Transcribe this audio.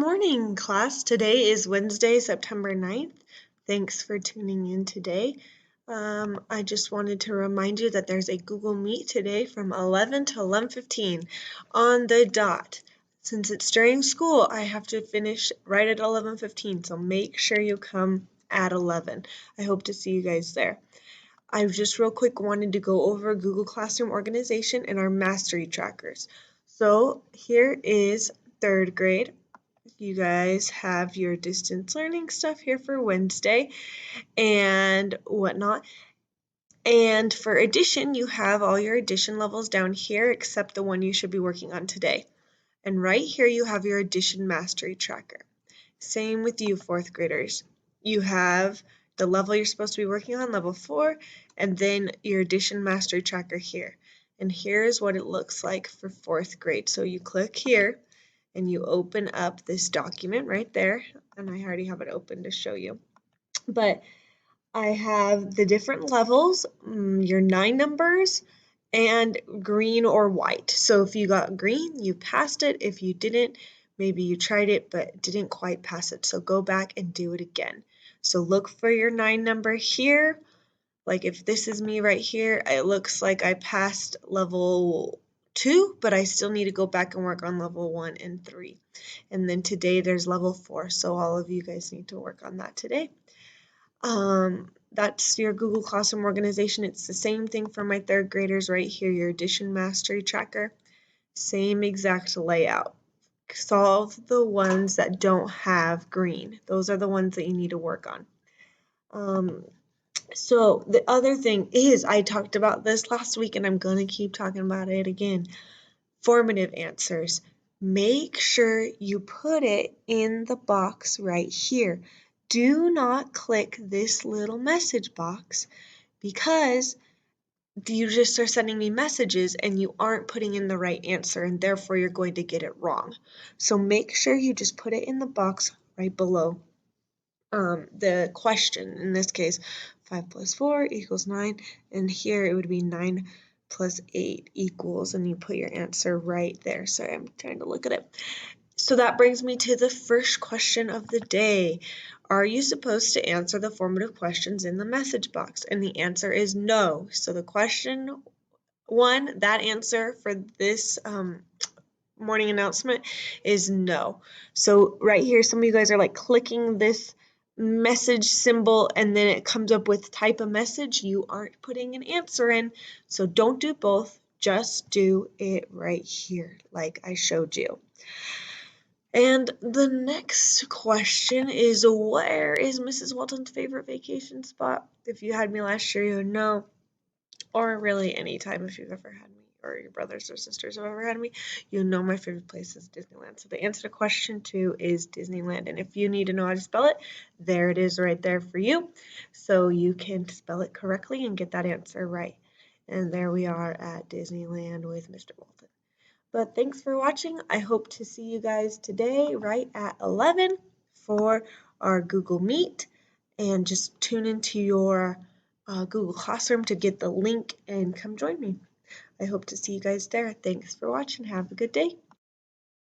morning, class. Today is Wednesday, September 9th. Thanks for tuning in today. I just wanted to remind you that there's a Google Meet today from 11 to 11:15 on the dot. Since it's during school, I have to finish right at 11:15, so make sure you come at 11. I hope to see you guys there. I just real quick wanted to go over Google Classroom organization and our mastery trackers. So here is third grade. You guys have your distance learning stuff here for Wednesday and whatnot. And for addition, you have all your addition levels down here except the one you should be working on today. And right here you have your addition mastery tracker. Same with you, fourth graders. You have the level you're supposed to be working on, level 4, and then your addition mastery tracker here. And here's what it looks like for fourth grade. So you click here and you open up this document right there, and I already have it open to show you. But I have the different levels, your 9 numbers, and green or white. So if you got green, you passed it. If you didn't, maybe you tried it but didn't quite pass it. So go back and do it again. So look for your 9 number here. Like if this is me right here, it looks like I passed level 2, but I still need to go back and work on level 1 and 3. And then today there's level 4, so all of you guys need to work on that today. That's your Google Classroom organization. It's the same thing for my third graders right here, your addition mastery tracker. Same exact layout. Solve the ones that don't have green. Those are the ones that you need to work on. So the other thing is, I talked about this last week and I'm going to keep talking about it again. Formative answers. Make sure you put it in the box right here. Do not click this little message box because you just are sending me messages and you aren't putting in the right answer and therefore you're going to get it wrong. So make sure you just put it in the box right below the question. In this case, 5 plus 4 equals 9, and here it would be 9 plus 8 equals, and you put your answer right there. Sorry, I'm trying to look at it. So that brings me to the first question of the day. Are you supposed to answer the formative questions in the message box? And the answer is no. So the question 1, that answer for this morning announcement is no. So right here, some of you guys are like clicking this message symbol and then it comes up with type a message. You aren't putting an answer in, so don't do both. Just do it right here like I showed you. And the next question is, where is Mrs. Walton's favorite vacation spot? If you had me last year, you would know, or really any time if you've ever had me, or your brothers or sisters have ever had me, you know my favorite place is Disneyland. So the answer to question 2 is Disneyland. And if you need to know how to spell it, there it is right there for you. So you can spell it correctly and get that answer right. And there we are at Disneyland with Mr. Walton. But thanks for watching. I hope to see you guys today right at 11 for our Google Meet. And just tune into your Google Classroom to get the link and come join me. I hope to see you guys there. Thanks for watching. Have a good day.